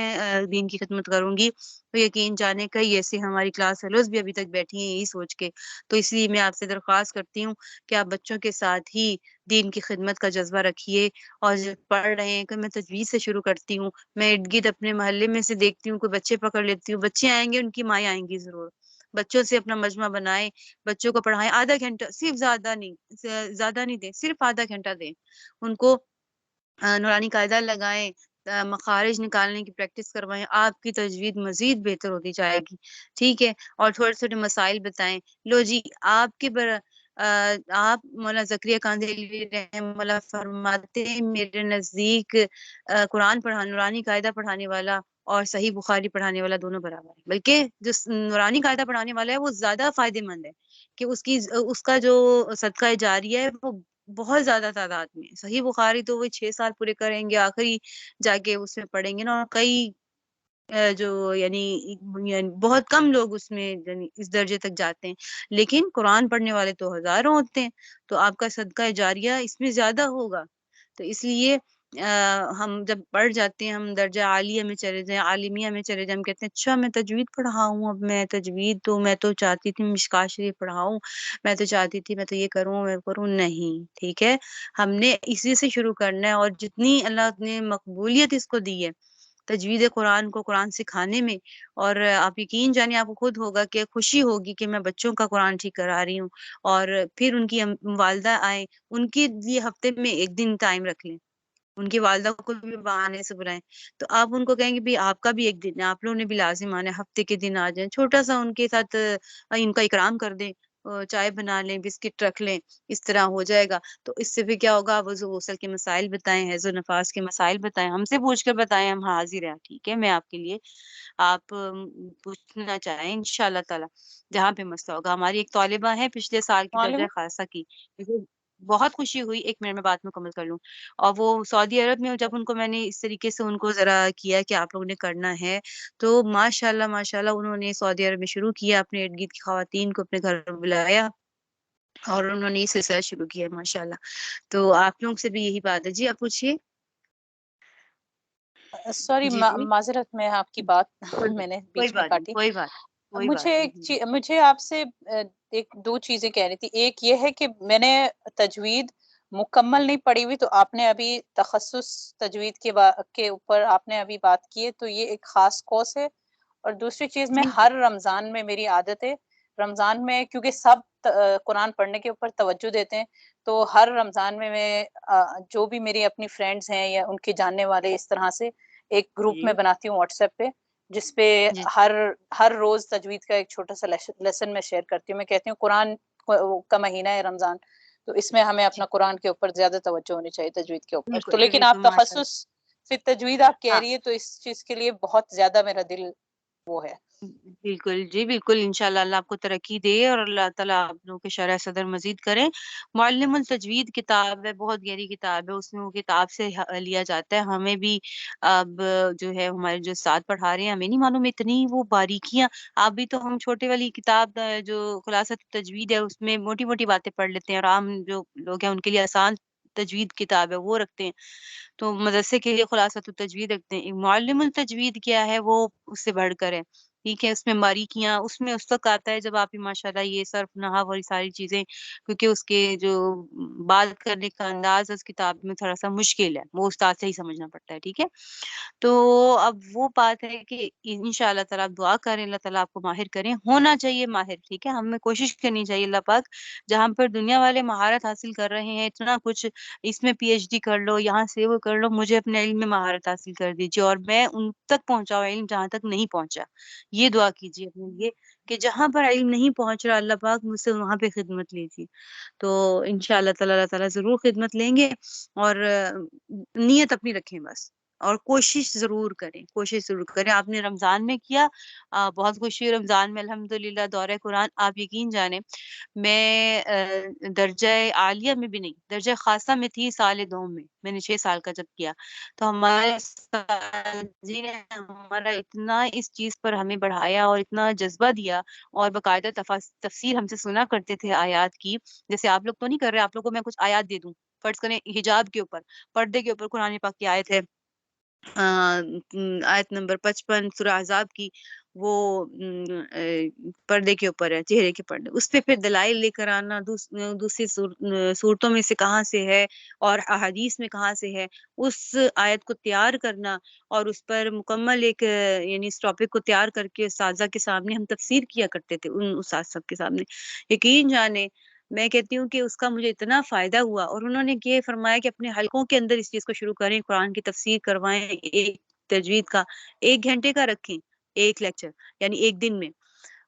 دین کی خدمت کروں گی، تو یقین جانے کئی ایسے ہماری کلاس فیلوز بھی ابھی تک بیٹھی ہیں یہی سوچ کے۔ تو اس لیے میں آپ سے درخواست کرتی ہوں کہ آپ بچوں کے ساتھ ہی دین کی خدمت کا جذبہ رکھیے، اور جو پڑھ رہے ہیں کہ میں تجوید سے شروع کرتی ہوں، میں ارد گرد اپنے محلے میں سے دیکھتی ہوں کوئی بچے پکڑ لیتی ہوں، بچے آئیں گے ان کی مائیں آئیں گی ضرور، بچوں سے اپنا مجمع بنائیں، بچوں کو پڑھائیں، آدھا گھنٹہ صرف، زیادہ نہیں دیں، صرف آدھا گھنٹہ دیں ان کو، نورانی قاعدہ لگائیں، مخارج نکالنے کی پریکٹس کروائیں، آپ کی تجوید مزید بہتر ہوتی جائے گی، ٹھیک ہے؟ اور تھوڑے چھوٹے مسائل بتائیں۔ لو جی آپ کے آپ مولانا زکریا کاندھلی رحمہ اللہ فرماتے ہیں میرے نزدیک قرآن نورانی قاعدہ پڑھانے والا اور صحیح بخاری پڑھانے والا دونوں برابر ہے، بلکہ جو نورانی قاعدہ پڑھانے والا ہے وہ زیادہ فائدے مند ہے، کہ اس کا جو صدقہ جاریہ ہے وہ بہت زیادہ تعداد میں، صحیح بخاری تو وہ 6 سال پورے کریں گے آخری جا کے اس میں پڑھیں گے نا، اور کئی جو یعنی بہت کم لوگ اس میں یعنی اس درجے تک جاتے ہیں، لیکن قرآن پڑھنے والے تو ہزاروں ہوتے ہیں، تو آپ کا صدقہ جاریہ اس میں زیادہ ہوگا۔ تو اس لیے ہم جب پڑھ جاتے ہیں، ہم درجہ عالیہ میں چلے جائیں، عالمیہ میں چلے جائیں، ہم کہتے ہیں اچھا میں تجوید پڑھاؤں، اب میں تجوید تو میں تو چاہتی تھی مشکوٰۃ شریف پڑھاؤں، میں تو چاہتی تھی میں تو یہ کروں میں کروں، نہیں، ٹھیک ہے؟ ہم نے اسی سے شروع کرنا ہے، اور جتنی اللہ نے مقبولیت اس کو دی ہے تجوید قرآن کو قرآن سکھانے میں، اور آپ یقین جانے آپ کو خود ہوگا کہ خوشی ہوگی کہ میں بچوں کا قرآن ٹھیک کرا رہی ہوں، اور پھر ان کی والدہ آئیں، ان کے لیے ہفتے میں ایک دن ٹائم رکھ لیں، ان کی والدہ کو بھی بہانے سے بلائیں. تو آپ ان کو کہیں گے بھی آپ کا بھی ایک دن ہے, آپ لوگوں نے بھی لازم آنا ہے, ہفتے کے دن آ جائیں, چھوٹا سا ان کے ساتھ ان کا اکرام کر دیں, چائے بنا لیں, بسکٹ رکھ لیں, اس طرح ہو جائے گا. تو اس سے بھی کیا ہوگا, وضو غسل کے مسائل بتائیں, حیض و نفاس کے مسائل بتائیں, ہم سے پوچھ کر بتائیں, ہم حاضر ہیں, ٹھیک ہے, میں آپ کے لیے, آپ پوچھنا چاہیں انشاءاللہ تعالی جہاں پہ مسئلہ ہوگا. ہماری ایک طالبہ ہے پچھلے سال کی درجہ معلوم خاصہ کی, مجھے بہت خوشی ہوئی, ایک منٹ میں بات مکمل کر لوں. اور وہ سعودی عرب میں جب ان کو میں نے اس طریقے سے ان کو ذرا کیا کہ آپ لوگوں نے کرنا ہے, تو ماشاء اللہ انہوں نے سعودی عرب میں شروع کیا, اپنے ارد گرد کی خواتین کو اپنے گھر میں بلایا اور انہوں نے یہ سلسلہ شروع کیا ماشاء اللہ. تو آپ لوگوں سے بھی یہی بات ہے. جی آپ پوچھیے. سوری جی جی معذرت میں آپ کی بات کوئی میں نے کوئی بیچ میں بات نہیں, کاٹی. کوئی بات کوئی مجھے بات ایک نہیں. مجھے آپ سے ایک دو چیزیں کہہ رہی تھی. ایک یہ ہے کہ میں نے تجوید مکمل نہیں پڑھی ہوئی, تو آپ نے ابھی تخصص تجوید کے اوپر آپ نے ابھی بات کی ہے, تو یہ ایک خاص کورس ہے. اور دوسری چیز میں جی ہر رمضان میں میری عادت ہے, رمضان میں کیونکہ سب قرآن پڑھنے کے اوپر توجہ دیتے ہیں, تو ہر رمضان میں جو بھی میری اپنی فرینڈز ہیں یا ان کے جاننے والے, اس طرح سے ایک گروپ میں جی بناتی ہوں واٹس ایپ پہ, جس پہ جی ہر روز تجوید کا ایک چھوٹا سا لیسن میں شیئر کرتی ہوں. میں کہتی ہوں قرآن کا مہینہ ہے رمضان, تو اس میں ہمیں جی اپنا قرآن کے اوپر زیادہ توجہ ہونی چاہیے, تجوید کے اوپر. تو بالکل لیکن بالکل آپ ماشاء اللہ. تخصص فی تجوید آپ کہہ ہاں رہی ہے, تو اس چیز کے لیے بہت زیادہ میرا دل وہ ہے. بالکل جی بالکل, انشاءاللہ اللہ آپ کو ترقی دے اور اللہ تعالیٰ آپ لوگوں کے شرح صدر مزید کریں. معلم التجوید کتاب ہے, بہت گہری کتاب ہے, اس میں وہ کتاب سے لیا جاتا ہے. ہمیں بھی اب جو ہے ہمارے جو استاد پڑھا رہے ہیں, ہمیں نہیں معلوم اتنی وہ باریکیاں. آپ بھی تو, ہم چھوٹے والی کتاب جو خلاصۃ التجوید ہے اس میں موٹی موٹی باتیں پڑھ لیتے ہیں, اور عام جو لوگ ہیں ان کے لیے آسان تجوید کتاب ہے وہ رکھتے ہیں. تو مدرسے کے لیے خلاصۃ التجوید رکھتے ہیں. معلم التجوید کیا ہے, وہ اس سے بڑھ کر ہے, ٹھیک ہے. اس میں باریکیاں, اس میں اس وقت آتا ہے جب آپ ماشاءاللہ یہ صرف نحو اور ساری چیزیں, کیونکہ اس کے جو بات کرنے کا انداز اس کتاب میں تھوڑا سا مشکل ہے, وہ استاد سے ہی سمجھنا پڑتا ہے, ٹھیک ہے. تو اب وہ بات ہے کہ انشاءاللہ تعالیٰ آپ دعا کریں, اللہ تعالیٰ آپ کو ماہر کریں, ہونا چاہیے ماہر, ٹھیک ہے. ہمیں کوشش کرنی چاہیے, اللہ پاک جہاں پر دنیا والے مہارت حاصل کر رہے ہیں, اتنا کچھ اس میں پی ایچ ڈی کر لو, یہاں سے وہ کر لو, مجھے اپنے علم میں مہارت حاصل کر دیجیے, اور میں ان تک پہنچاؤں علم جہاں تک نہیں پہنچا. یہ دعا کیجیے اپنے لیے کہ جہاں پر علم نہیں پہنچ رہا, اللہ پاک مجھ سے وہاں پہ خدمت لیجیے. تو انشاءاللہ تعالیٰ اللہ تعالیٰ ضرور خدمت لیں گے, اور نیت اپنی رکھیں بس, اور کوشش ضرور کریں, کوشش ضرور کریں. آپ نے رمضان میں کیا, بہت خوشی ہوئی. رمضان میں الحمدللہ دورہ قرآن, آپ یقین جانیں میں درجہ عالیہ میں بھی نہیں, درجہ خاصہ میں تھی سال دوم میں نے 6 سال کا جب کیا, تو ہمارے جی نے ہمارا اتنا اس چیز پر ہمیں بڑھایا اور اتنا جذبہ دیا, اور باقاعدہ تفسیر ہم سے سنا کرتے تھے آیات کی. جیسے آپ لوگ تو نہیں کر رہے, آپ لوگ کو میں کچھ آیات دے دوں, فرض کریں حجاب کے اوپر, پردے کے اوپر قرآن پاک کی آیت ہے, آیت نمبر 55 سورہ احزاب کی, وہ پردے کے اوپر ہے, چہرے کے پردے, اس پہ پھر دلائل لے کر آنا, دوسری صورتوں میں سے کہاں سے ہے اور احادیث میں کہاں سے ہے, اس آیت کو تیار کرنا, اور اس پر مکمل ایک یعنی اس ٹاپک کو تیار کر کے اساتذہ کے سامنے ہم تفسیر کیا کرتے تھے, ان استاد سب کے سامنے. یقین جانے میں کہتی ہوں کہ اس کا مجھے اتنا فائدہ ہوا, اور انہوں نے یہ فرمایا کہ اپنے حلقوں کے اندر اس چیز کو شروع کریں, قرآن کی تفسیر کروائیں, ایک تجوید کا 1 گھنٹے کا رکھیں, ایک لیکچر یعنی ایک دن میں,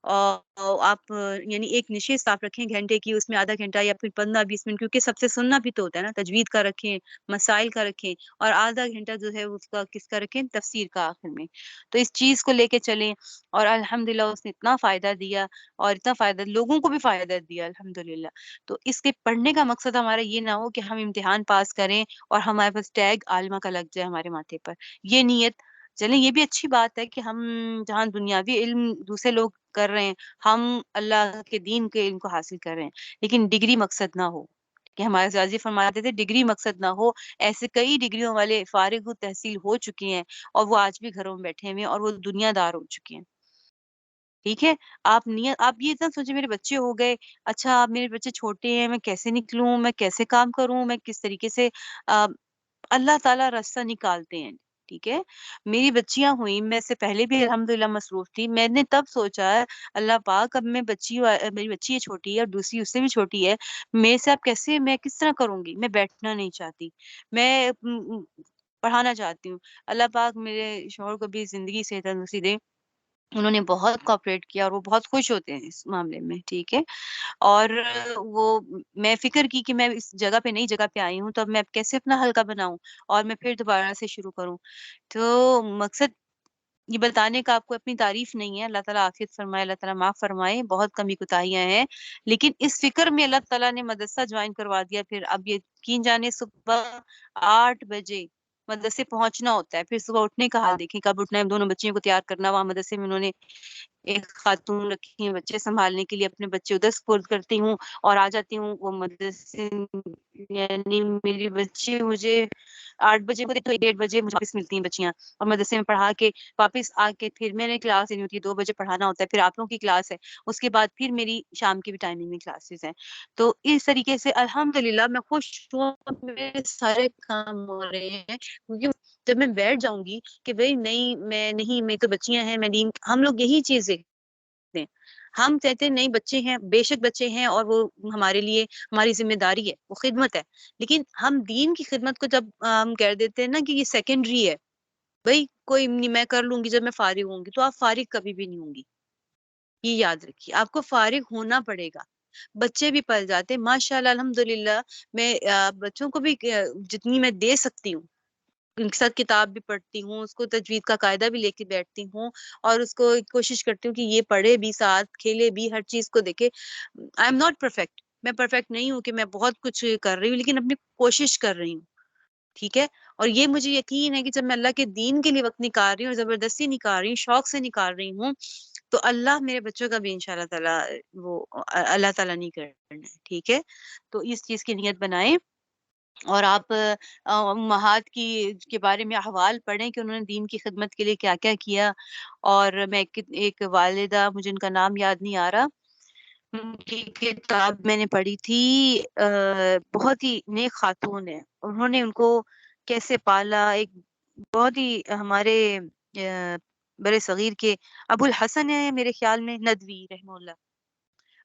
اور آپ یعنی ایک نشست آپ رکھیں گھنٹے کی, اس میں آدھا گھنٹہ یا پھر 15-20 منٹ, کیونکہ سب سے سننا بھی تو ہوتا ہے نا, تجوید کا رکھیں, مسائل کا رکھیں, اور آدھا گھنٹہ جو ہے اس کا کس کا رکھیں, تفسیر کا آخر میں. تو اس چیز کو لے کے چلیں, اور الحمدللہ اس نے اتنا فائدہ دیا, اور اتنا فائدہ لوگوں کو بھی فائدہ دیا الحمدللہ. تو اس کے پڑھنے کا مقصد ہمارا یہ نہ ہو کہ ہم امتحان پاس کریں اور ہمارے پاس ٹیگ عالمہ کا لگ جائے ہمارے ماتھے پر, یہ نیت. چلیں یہ بھی اچھی بات ہے کہ ہم جہاں دنیاوی علم دوسرے لوگ کر رہے ہیں, ہم اللہ کے دین کے علم کو حاصل کر رہے ہیں, لیکن ڈگری مقصد نہ ہو, کہ ہمارے استاد جی فرماتے تھے ڈگری مقصد نہ ہو. ایسے کئی ڈگریوں والے فارغ التحصیل ہو چکے ہیں, اور وہ آج بھی گھروں میں بیٹھے ہوئے ہیں, اور وہ دنیا دار ہو چکے ہیں, ٹھیک ہے. آپ یہ اتنا سوچے میرے بچے ہو گئے, اچھا میرے بچے چھوٹے ہیں, میں کیسے نکلوں, میں کیسے کام کروں, میں کس طریقے سے اللہ تعالیٰ راستہ نکالتے ہیں, ٹھیک ہے، میری بچیاں ہوئیں، میں سے پہلے بھی الحمدللہ مصروف تھی، میں نے تب سوچا اللہ پاک اب میں میری بچی ہے چھوٹی ہے اور دوسری اس سے بھی چھوٹی ہے، میرے سے اب کیسے میں کس طرح کروں گی، میں بیٹھنا نہیں چاہتی، میں پڑھانا چاہتی ہوں۔ اللہ پاک میرے شوہر کو بھی زندگی سے تندرستی دے، انہوں نے بہت کوآپریٹ کیا اور وہ بہت خوش ہوتے ہیں اس معاملے میں، ٹھیک ہے۔ اور وہ میں فکر کی کہ میں اس جگہ پہ نئی جگہ پہ آئی ہوں تو اب میں اب کیسے اپنا حلقہ بناؤں اور میں پھر دوبارہ سے شروع کروں۔ تو مقصد یہ بتانے کا آپ کو اپنی تعریف نہیں ہے، اللہ تعالیٰ عافیت فرمائے، اللہ تعالیٰ معاف فرمائے، بہت کمی کوتاہیاں ہیں، لیکن اس فکر میں اللہ تعالیٰ نے مدرسہ جوائن کروا دیا۔ پھر اب یقین جانے صبح 8 بجے مدرسے پہنچنا ہوتا ہے، پھر صبح اٹھنے کا حال دیکھیں، کب اٹھنا ہے، دونوں بچیوں کو تیار کرنا، وہاں مدرسے میں انہوں نے ایک خاتون رکھی ہیں بچے سنبھالنے کے لیے، اپنے بچے ادھر سپورٹ کرتی ہوں اور آ جاتی ہوں وہ مدرسے، یعنی میری بچی مجھے 8 بجے کو تو 1:30 بجے مجھے واپس ملتی ہیں بچیاں، اور مدرسے میں پڑھا کے واپس آ کے پھر میں نے کلاس لینی ہوتی ہے، 2 بجے پڑھانا ہوتا ہے، پھر آپ لوگوں کی کلاس ہے، اس کے بعد پھر میری شام کی بھی ٹائمنگ میں کلاسز ہیں۔ تو اس طریقے سے الحمدللہ میں خوش ہوں، میرے سارے کام ہو رہے ہیں، کیونکہ جب میں بیٹھ جاؤں گی کہ بھئی نہیں میں نہیں، میری تو بچیاں ہیں، میں دین، ہم لوگ یہی چیز دیکھتے ہیں، ہم کہتے ہیں نہیں بچے ہیں، بے شک بچے ہیں اور وہ ہمارے لیے ہماری ذمہ داری ہے، وہ خدمت ہے، لیکن ہم دین کی خدمت کو جب ہم کہہ دیتے ہیں نا کہ یہ سیکنڈری ہے، بھئی کوئی نہیں میں کر لوں گی جب میں فارغ ہوں گی، تو آپ فارغ کبھی بھی نہیں ہوں گی، یہ یاد رکھیے، آپ کو فارغ ہونا پڑے گا۔ بچے بھی پل جاتے ماشاءاللہ الحمدللہ، میں بچوں کو بھی جتنی میں دے سکتی ہوں ان کے ساتھ کتاب بھی پڑھتی ہوں، اس کو تجوید کا قاعدہ بھی لے کے بیٹھتی ہوں اور اس کو کوشش کرتی ہوں کہ یہ پڑھے بھی، ساتھ کھیلے بھی، ہر چیز کو دیکھے۔ آئی ایم ناٹ پرفیکٹ، میں پرفیکٹ نہیں ہوں کہ میں بہت کچھ کر رہی ہوں، لیکن اپنی کوشش کر رہی ہوں، ٹھیک ہے۔ اور یہ مجھے یقین ہے کہ جب میں اللہ کے دین کے لیے وقت نکال رہی ہوں اور زبردستی نکال رہی ہوں، شوق سے نکال رہی ہوں، تو اللہ میرے بچوں کا بھی انشاءاللہ تعالیٰ وہ اللہ تعالیٰ نہیں کرنا ہے، ٹھیک ہے۔ تو اس چیز کی نیت بنائیں، اور آپ امہات کے بارے میں احوال پڑھیں کہ انہوں نے دین کی خدمت کے لیے کیا کیا کیا۔ اور میں ایک والدہ، مجھے ان کا نام یاد نہیں آ رہا، ان کی کتاب میں نے پڑھی تھی، بہت ہی نیک خاتون ہے، انہوں نے ان کو کیسے پالا، ایک بہت ہی ہمارے برے صغیر کے ابو الحسن ہے میرے خیال میں ندوی رحمہ اللہ،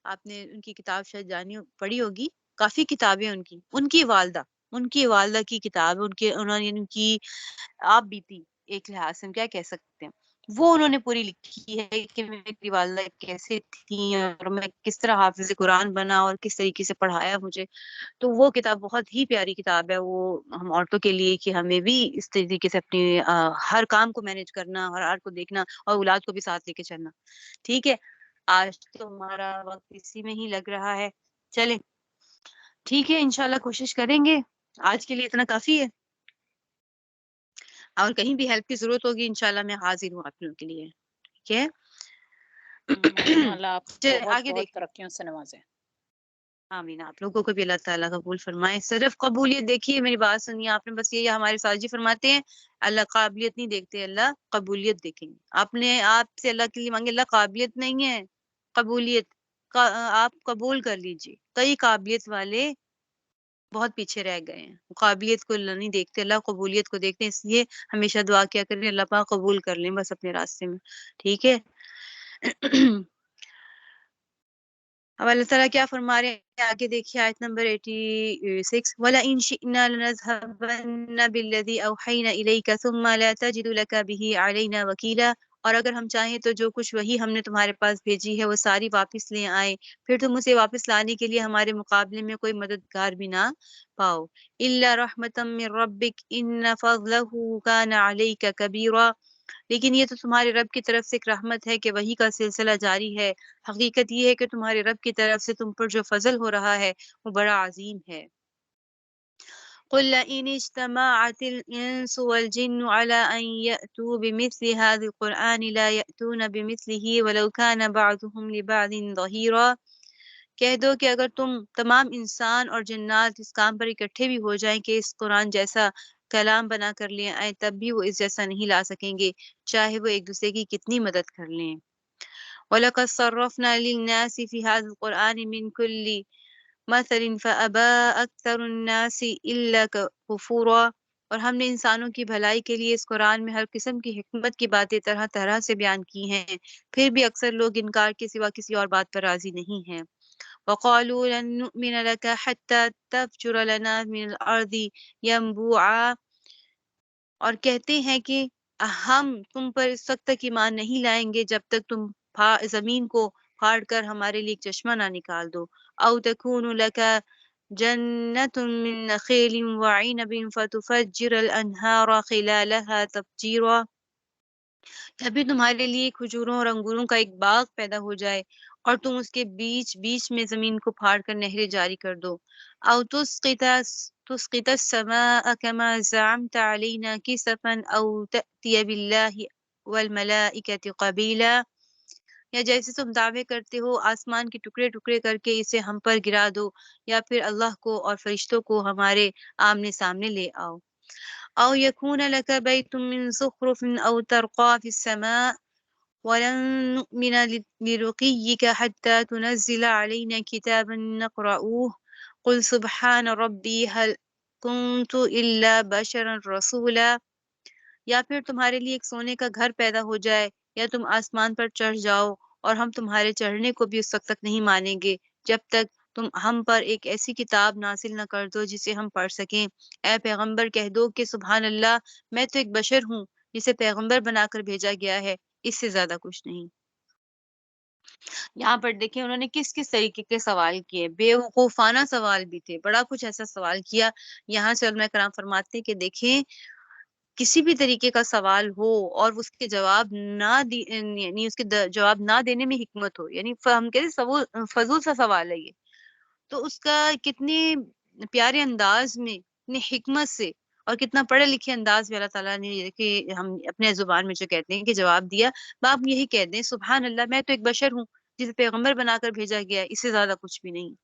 آپ نے ان کی کتاب شاید پڑھی ہوگی، کافی کتابیں ان کی والدہ کی کتاب، انہوں نے ان کی آپ بیتی ایک لحاظ سے ہم کیا کہہ سکتے ہیں، وہ انہوں نے پوری لکھی ہے کہ میری والدہ کیسے تھی اور میں کس طرح حافظ قرآن بنا اور کس طریقے سے پڑھایا مجھے۔ تو وہ کتاب بہت ہی پیاری کتاب ہے، وہ ہم عورتوں کے لیے کہ ہمیں بھی اس طریقے سے اپنی ہر کام کو مینج کرنا اور ہر کو دیکھنا اور اولاد کو بھی ساتھ لے کے چلنا، ٹھیک ہے۔ آج تو ہمارا وقت اسی میں ہی لگ رہا ہے، چلیں ٹھیک ہے، انشاءاللہ کوشش کریں گے، آج کے لیے اتنا کافی ہے، اور کہیں بھی ہیلپ کی ضرورت ہوگی انشاءاللہ میں حاضر ہوں آپ لوگوں کے لیے، ٹھیک ہے۔ اللہ آپ چلیں بہت آگے بہت دیکھیں، ترقیوں سے نوازے۔ آمین، آپ لوگوں کو بھی اللہ تعالیٰ قبول فرمائے۔ صرف قبولیت دیکھیے، میری بات سنیے آپ نے، بس یہ ہمارے ساجی فرماتے ہیں اللہ قابلیت نہیں دیکھتے، اللہ قبولیت دیکھیں گے۔ آپ نے آپ سے اللہ کے لیے مانگے، اللہ قابلیت نہیں ہے، قبولیت آپ قبول کر لیجئے۔ کئی قابلیت والے بہت پیچھے رہ گئے ہیں، قابلیت کو اللہ نہیں دیکھتے، اللہ قبولیت کو دیکھتے ہیں، اس لیے ہمیشہ دعا کیا کریں اللہ پاک قبول کر لیں بس اپنے راستے میں، ٹھیک ہے۔ اب اللہ تعالیٰ کیا فرما رہے ہیں آگے دیکھیے، آیت نمبر 86، وَلَئِن شِئْنَا لَنَذْهَبَنَّ بِالَّذِي أَوْحَيْنَا إِلَيْكَ ثُمَّ لَا تَجِدُ لَكَ بِهِ عَلَيْنَا وَكِيلًا، اور اگر ہم چاہیں تو جو کچھ وہی ہم نے تمہارے پاس بھیجی ہے وہ ساری واپس لے آئیں، پھر تم اسے واپس لانے کے لیے ہمارے مقابلے میں کوئی مددگار بھی نہ پاؤ۔ إِلَّا رَحْمَةً مِّن رَّبِّكَ إِنَّ فَضْلَهُ كَانَ عَلَيْكَ كَبِيرًا، لیکن یہ تو تمہارے رب کی طرف سے ایک رحمت ہے کہ وہی کا سلسلہ جاری ہے، حقیقت یہ ہے کہ تمہارے رب کی طرف سے تم پر جو فضل ہو رہا ہے وہ بڑا عظیم ہے۔ قُل لَئِنِ اجْتَمَعَتِ الْإِنسُ وَالْجِنُّ عَلَىٰ أَن يَأْتُوا بِمِثْلِ هَٰذَا الْقُرْآنِ لَا يَأْتُونَ بِمِثْلِهِ وَلَوْ كَانَ بَعْضُهُمْ لِبَعْضٍ ظَهِيرًا، کہہ دو کہ اگر تم تمام انسان اور جنات اس کام پر اکٹھے بھی ہو جائیں کہ اس قرآن جیسا کلام بنا کر لے آئیں، تب بھی وہ اس جیسا نہیں لا سکیں گے، چاہے وہ ایک دوسرے کی کتنی مدد کر لیں۔ وَلَقَدْ صَرَّفْنَا لِلنَّاسِ فِي هَٰذَا الْقُرْآنِ مِنْ كُلِّ مَثَلٍ فَأَبَىٰ أَكْثَرُ النَّاسِ إِلَّا كُفُورًا، اور ہم نے انسانوں کی بھلائی کے لیے اس قرآن میں ہر قسم کی حکمت کی باتیں طرح طرح سے بیان کی ہیں، پھر بھی اکثر لوگ انکار کے سوا کسی اور بات پر راضی نہیں ہیں۔ وَقَالُوا لَن نُؤْمِنَ لَكَ حَتَّى تَفْجُرَ لَنَا مِنَ الْأَرْضِ يَنبُوعًا، اور کہتے ہیں کہ ہم تم پر اس وقت تک ایمان نہیں لائیں گے جب تک تم زمین کو پھاڑ کر ہمارے لیے ایک چشمہ نہ نکال دو۔ او تکون لک جنت من نخیل وعنب فتفجر الانہار خلالها تفجیرا، تبھی تمہارے لیے کھجوروں اور انگوروں کا ایک باغ پیدا ہو جائے اور تم اس کے بیچ بیچ میں زمین کو پھاڑ کر نہریں جاری کر دو۔ او تسقط السماء كما زعمت علينا كسفا او تأتي بالله والملائكة قبيلا، یا جیسے تم دعوے کرتے ہو آسمان کے ٹکڑے ٹکڑے کر کے اسے ہم پر گرا دو، یا پھر اللہ کو اور فرشتوں کو ہمارے آمنے سامنے لے آؤ۔ او یکون لک بیت من زخرف او ترقى في السماء ولن نؤمن لرقيك حتى تنزل علينا كتابا نقرأه قل سبحان ربي هل كنت إلا بشرا رسولا، یا پھر تمہارے لیے ایک سونے کا گھر پیدا ہو جائے، یا تم آسمان پر چڑھ جاؤ اور ہم تمہارے چڑھنے کو بھی اس وقت تک نہیں مانیں گے جب تک تم ہم پر ایک ایسی کتاب نازل نہ کر دو جسے ہم پڑھ سکیں۔ اے پیغمبر کہہ دو کہ سبحان اللہ، میں تو ایک بشر ہوں جسے پیغمبر بنا کر بھیجا گیا ہے، اس سے زیادہ کچھ نہیں۔ یہاں پر دیکھیں انہوں نے کس کس طریقے کے سوال کیے، بیوقوفانہ سوال بھی تھے، بڑا کچھ ایسا سوال کیا۔ یہاں سے علماء کرام فرماتے ہیں کہ دیکھیں کسی بھی طریقے کا سوال ہو اور اس کے جواب یعنی اس کے جواب نہ دینے میں حکمت ہو، یعنی ہم کہتے ہیں فضول سا سوال ہے یہ، تو اس کا کتنے پیارے انداز میں، اتنی حکمت سے اور کتنا پڑھے لکھے انداز میں اللہ تعالیٰ نے کہ ہم اپنے زبان میں جو کہتے ہیں کہ جواب دیا، آپ یہی کہہ دیں سبحان اللہ، میں تو ایک بشر ہوں جسے پیغمبر بنا کر بھیجا گیا ہے، اس سے زیادہ کچھ بھی نہیں۔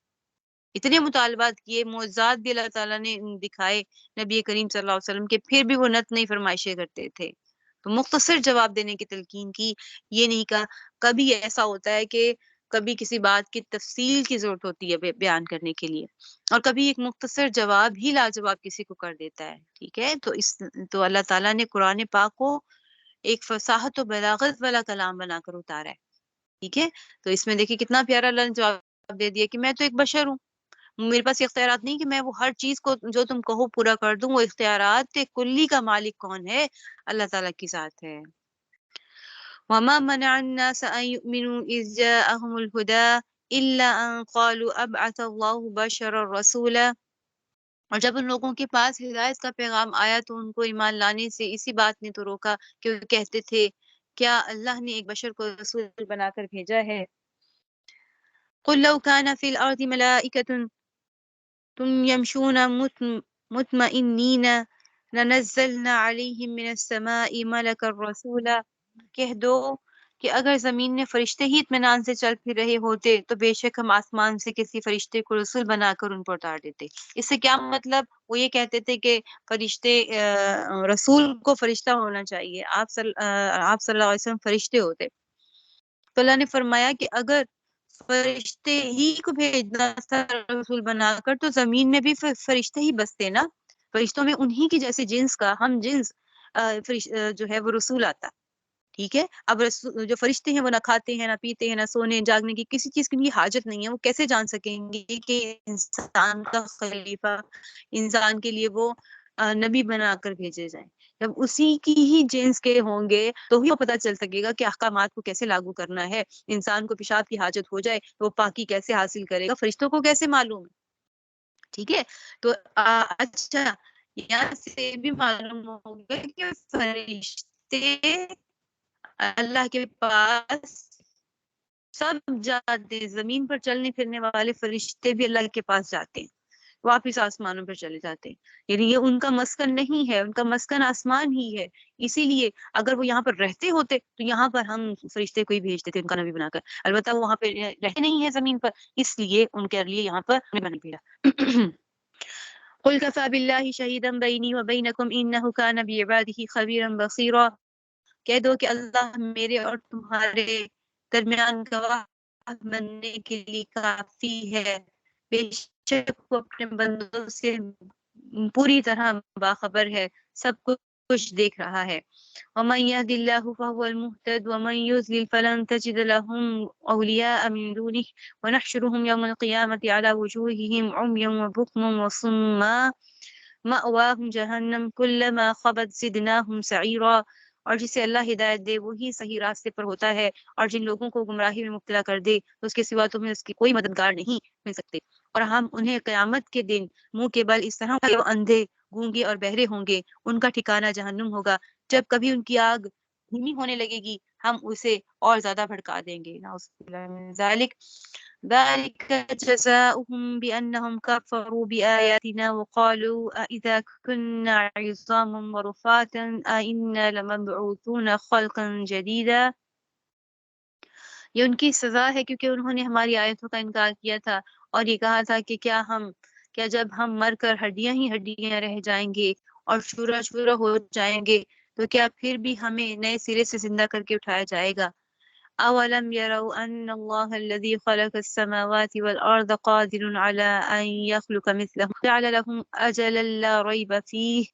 اتنے مطالبات کیے، معجزات بھی اللہ تعالیٰ نے دکھائے نبی کریم صلی اللہ علیہ وسلم کے، پھر بھی وہ نت نہیں فرمائشیں کرتے تھے۔ تو مختصر جواب دینے کی تلقین کی، یہ نہیں کہا۔ کبھی ایسا ہوتا ہے کہ کبھی کسی بات کی تفصیل کی ضرورت ہوتی ہے بیان کرنے کے لیے، اور کبھی ایک مختصر جواب ہی لاجواب کسی کو کر دیتا ہے، ٹھیک ہے۔ تو اللہ تعالیٰ نے قرآن پاک کو ایک فصاحت و بلاغت والا کلام بنا کر اتارا ہے، ٹھیک ہے۔ تو اس میں دیکھیے کتنا پیارا اللہ نے جواب دے دیا کہ میں تو ایک بشر ہوں، میرے پاس یہ اختیارات نہیں کہ میں وہ ہر چیز کو جو تم کہو پورا کر دوں، وہ اختیارات کلی کا مالک کون ہے؟ اللہ تعالیٰ کی ذات ہے۔ وَمَا مَنَعَ النَّاسَ أَن يُؤْمِنُوا إِذْ جَاءَهُمُ الْهُدَىٰ إِلَّا أَن قَالُوا أَبْعَثَ اللَّهُ بَشَرًا رَّسُولًا، اور جب ان لوگوں کے پاس ہدایت کا پیغام آیا تو ان کو ایمان لانے سے اسی بات نے تو روکا کہ وہ کہتے تھے کیا اللہ نے ایک بشر کو رسول بنا کر بھیجا ہے؟ قُل لَّوْ كَانَ فِي الْأَرْضِ مَلَائِكَةٌ يمشون مطمئنین لنزلنا علیہم من السماء ملکا رسولا، کہہ دو کہ اگر زمین میں فرشتے ہی اطمینان سے چل پھر رہے ہوتے تو بے شک ہم آسمان سے کسی فرشتے کو رسول بنا کر ان پر اتار دیتے۔ اس سے کیا مطلب؟ وہ یہ کہتے تھے کہ فرشتے رسول کو فرشتہ ہونا چاہیے، آپ صلی اللہ علیہ وسلم فرشتے ہوتے۔ تو اللہ نے فرمایا کہ اگر فرشتے ہی کو بھیجنا تھا رسول بنا کر تو زمین میں بھی فرشتے ہی بستے نا، فرشتوں میں انہی کی جیسے جنس کا ہم جنس جو ہے وہ رسول آتا، ٹھیک ہے۔ اب جو فرشتے ہیں وہ نہ کھاتے ہیں، نہ پیتے ہیں، نہ سونے جاگنے کی کسی چیز کی بھی حاجت نہیں ہے، وہ کیسے جان سکیں گے کہ انسان کا خلیفہ، انسان کے لیے وہ نبی بنا کر بھیجے جائیں؟ جب اسی کی ہی جنس کے ہوں گے تو ہی وہ پتہ چل سکے گا کہ احکامات کو کیسے لاگو کرنا ہے۔ انسان کو پیشاب کی حاجت ہو جائے تو وہ پاکی کیسے حاصل کرے گا، فرشتوں کو کیسے معلوم ہے؟ ٹھیک ہے۔ تو اچھا یہاں سے بھی معلوم ہو گیا کہ فرشتے اللہ کے پاس سب جاتے ہیں، زمین پر چلنے پھرنے والے فرشتے بھی اللہ کے پاس جاتے ہیں، واپس آسمانوں پر چلے جاتے ہیں، یعنی یہ ان کا مسکن نہیں ہے، ان کا مسکن آسمان ہی ہے۔ اسی لیے اگر وہ یہاں پر رہتے ہوتے تو یہاں پر ہم فرشتے کو ہی بھیجتے تھے ان کا نبی بنا کر، البتہ وہ وہاں پہ رہتے نہیں ہے زمین پر، اس لیے ان کے لیے یہاں پر نبی بھیجا۔ قل كفى بالله شهيدا بيني وبينكم انه كان بعباده خبيرا بصيرا، کہہ دو کہ اللہ میرے اور تمہارے درمیان گواہ بننے کے لیے کافی ہے، بے شک وہ اپنے بندوں سے پوری طرح باخبر ہے، سب کچھ دیکھ رہا ہے۔ ومن يهد الله فهو المهتد ومن يضلل فلن تجد لهم أولياء من دونه ونحشرهم يوم القيامة على وجوههم عميا وبكما وصما مأواهم جہنم كلما خبت زدناهم سعيرا۔ اور جسے اللہ ہدایت دے وہی صحیح راستے پر ہوتا ہے، اور جن لوگوں کو گمراہی میں مبتلا کر دے تو اس کے سوا تمہیں اس کی کوئی مددگار نہیں مل سکتے۔ اور ہم انہیں قیامت کے دن منہ کے بل اس طرح کہ وہ اندھے، گونگے اور بہرے ہوں گے، ان کا ٹھکانہ جہنم ہوگا۔ جب کبھی ان کی آگ دھیمی ہونے لگے گی ہم اسے اور زیادہ بھڑکا دیں گے۔ نعوذ باللہ من ذالک ذلك جزاؤهم بأنهم كفروا بآياتنا وقالوا أإذا كنا عظاما ورفاتا أإنا لمبعوثون خلقا جديدا۔ یہ ان کی سزا ہے کیونکہ انہوں نے ہماری آیتوں کا انکار کیا تھا اور یہ کہا تھا کہ کیا جب ہم مر کر ہڈیاں ہی ہڈیاں رہ جائیں گے اور چورا چورا ہو جائیں گے تو کیا پھر بھی ہمیں نئے سرے سے زندہ کر کے اٹھایا جائے گا؟ اولم يروا ان الله الذي خلق السماوات والارض قادر على ان يخلق مثلهم جعل لهم اجلا لا ريب فيه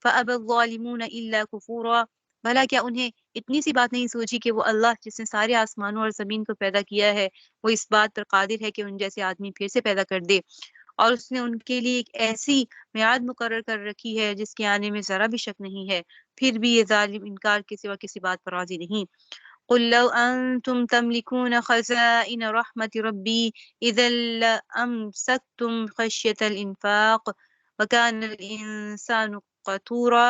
فابى الظالمون الا كفورا۔ بھلا کیا انہیں اتنی سی بات نہیں سوچی کہ وہ اللہ جس نے سارے آسمانوں اور زمین کو پیدا کیا ہے وہ اس بات پر قادر ہے کہ ان جیسے آدمی پھر سے پیدا کر دے، اور اس نے ان کے لیے ایک ایسی میعاد مقرر کر رکھی ہے جس کے آنے میں ذرا بھی شک نہیں ہے، پھر بھی یہ ظالم انکار کے سوا کسی بات پر راضی نہیں۔ قل لو انتم تملكون خزائن رحمة ربي اذا لامسكتم خشية الانفاق وكان الانسان قتورا۔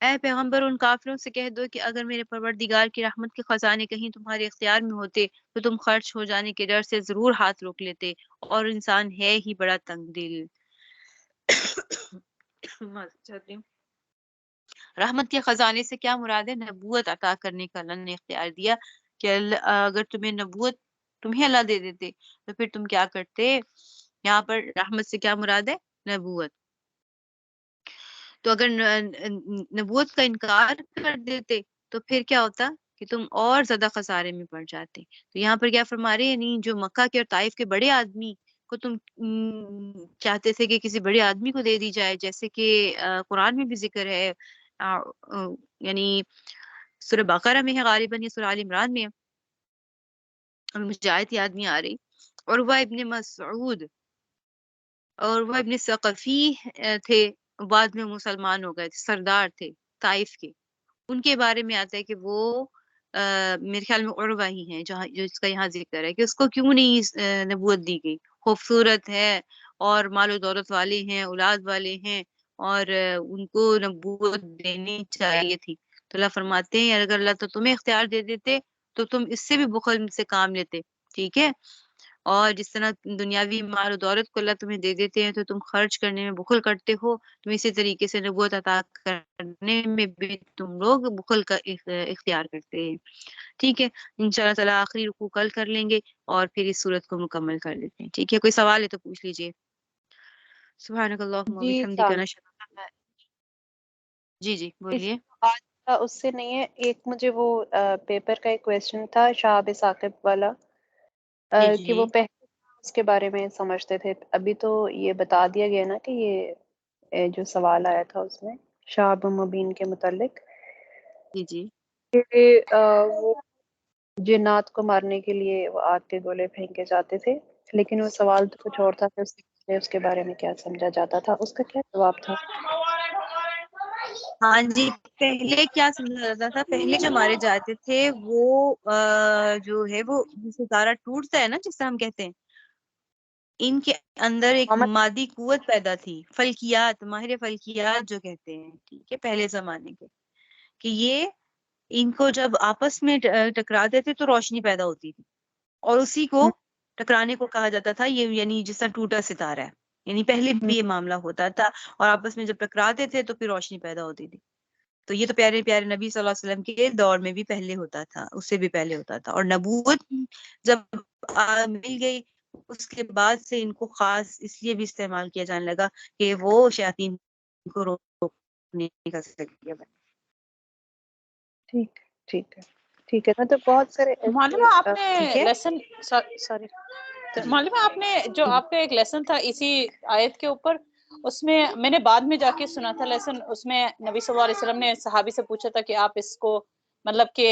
اے پیغمبر ان کافروں سے کہہ دو کہ اگر میرے پروردگار کی رحمت کے خزانے کہیں تمہارے اختیار میں ہوتے تو تم خرچ ہو جانے کے ڈر سے ضرور ہاتھ روک لیتے، اور انسان ہے ہی بڑا تنگ دل۔ رحمت کے خزانے سے کیا مراد ہے؟ نبوت عطا کرنے کا اللہ نے اختیار دیا کہ اگر تمہیں نبوت تمہیں اللہ دے دیتے تو پھر تم کیا کرتے؟ یہاں پر رحمت سے کیا مراد ہے؟ نبوت۔ تو اگر نبوت کا انکار کر دیتے تو پھر کیا ہوتا کہ تم اور زیادہ خسارے میں پڑ جاتے۔ تو یہاں پر کیا فرما رہے ہیں، یعنی جو مکہ کے اور طائف کے بڑے آدمی کو تم چاہتے تھے کہ کسی بڑے آدمی کو دے دی جائے، جیسے کہ قرآن میں بھی ذکر ہے، یعنی سورہ بقرہ میں ہے غالباً یا سورہ آل عمران میں ہے، مجھے آیت یاد نہیں آ رہی۔ اور وہ ابن مسعود اور وہ ابن ثقفی تھے، بعد میں مسلمان ہو گئے تھے، سردار تھے طائف کے، ان کے بارے میں آتا ہے کہ وہ میرے خیال میں عروہ ہی ہیں جو اس کا یہاں ذکر ہے کہ اس کو کیوں نہیں نبوت دی گئی، خوبصورت ہے اور مال و دولت والے ہیں، اولاد والے ہیں، اور ان کو نبوت دینی چاہیے تھی۔ تو اللہ فرماتے ہیں اگر اللہ تو تمہیں اختیار دے دیتے تو تم اس سے بھی بخل سے کام لیتے، ٹھیک ہے، اور جس طرح دنیاوی مال و دولت کو اللہ تمہیں دے دیتے ہیں تو تم خرچ کرنے میں بخل کرتے ہو، تم اسی طریقے سے نبوت عطا کرنے میں بھی تم لوگ بخل کا اختیار کرتے ہیں۔ ٹھیک ہے، انشاءاللہ تعالی آخری رکوع کل کر لیں گے اور پھر اس صورت کو مکمل کر لیتے ہیں۔ ٹھیک ہے، کوئی سوال ہے تو پوچھ لیجئے۔ سبحانک اللہم و جی بحمدک سلام، نشہد۔ جی اس بولیے۔ آج کا اس سے نہیں ہے، ایک مجھے وہ پیپر کا ایک کویسچن تھا شہاب ثاقب والا، کہ وہ جی پہلے اس کے بارے میں سمجھتے تھے، ابھی تو یہ بتا دیا گیا نا کہ یہ جو سوال آیا تھا اس میں شہاب مبین کے متعلق جی کہ وہ جنات کو مارنے کے لیے وہ آگ کے گولے پھینکے جاتے تھے، لیکن وہ سوال تو کچھ اور تھا کہ اس کے بارے میں کیا سمجھا جاتا تھا، اس کا کیا جواب تھا؟ ہاں جی، پہلے کیا سمجھا جاتا تھا، پہلے جو مارے جاتے تھے وہ جو ہے وہ ستارہ ٹوٹتا ہے نا جس سے ہم کہتے ہیں، ان کے اندر ایک محمد مادی قوت پیدا تھی، فلکیات، ماہر فلکیات جو کہتے ہیں، ٹھیک ہے، پہلے زمانے کے، کہ یہ ان کو جب آپس میں ٹکراتے تھے تو روشنی پیدا ہوتی تھی، اور اسی کو ٹکرانے کو کہا جاتا تھا یہ، یعنی جس طرح ٹوٹا ستارہ ہے، یعنی پہلے بھی یہ معاملہ ہوتا تھا، اور آپس میں جب ٹکراتے تھے تو پھر روشنی پیدا ہوتی تھی۔ تو یہ تو پیارے پیارے نبی صلی اللہ علیہ وسلم کے دور میں بھی پہلے ہوتا تھا، اس سے بھی پہلے ہوتا تھا، اور نبوت جب مل گئی اس کے بعد سے ان کو خاص اس لیے بھی استعمال کیا جانے لگا کہ وہ شیاطین کو روکنے کا ذریعہ بنے۔ ٹھیک ہے ٹھیک ہے، مطلب بہت سارے ایسے معلومہ آپ ٹھیک نے ہے، لیسن، سوری تو معلوم ہے آپ نے جو آپ کا ایک لیسن تھا اسی آیت کے اوپر، اس میں میں نے بعد میں جا کے سنا تھا لیسن، اس میں نبی صلی اللہ علیہ وسلم نے صحابی سے پوچھا تھا کہ آپ اس کو مطلب کہ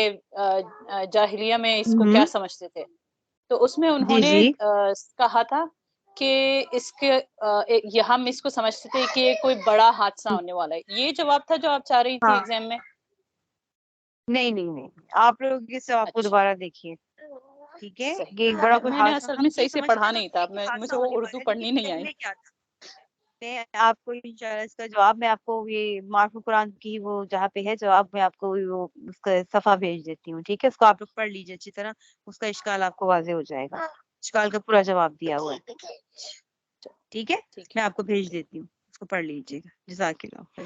جاہلیہ میں اس کو کیا سمجھتے تھے، تو اس میں انہوں نے کہا تھا کہ اس کے ہم اس کو سمجھتے تھے کہ کوئی بڑا حادثہ ہونے والا ہے، یہ جواب تھا جو آپ چاہ رہی تھی ایگزام میں؟ نہیں نہیں نہیں، آپ لوگ اس آپ کو دوبارہ دیکھیے، ٹھیک ہے، یہ ایک بڑا کوئی میں نے حادثہ اصل میں صحیح سے پڑھا نہیں تھا، مجھے وہ اردو ہونے پڑھنی نہیں آئی۔ میں آپ کو انشاءاللہ اس کا جواب میں آپ کو یہ معرف قرآن کی وہ جہاں پہ ہے جواب میں آپ کو وہ اس کا صفحہ بھیج دیتی ہوں، ٹھیک ہے، اس کو آپ لوگ پڑھ لیجیے اچھی طرح، اس کا اشکال آپ کو واضح ہو جائے گا، اشکال کا پورا جواب دیا ہوا ہے، ٹھیک ہے، میں آپ کو بھیج دیتی ہوں، اس کو پڑھ لیجیے گا۔ جزاک اللہ خیر،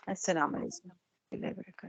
السلام علیکم۔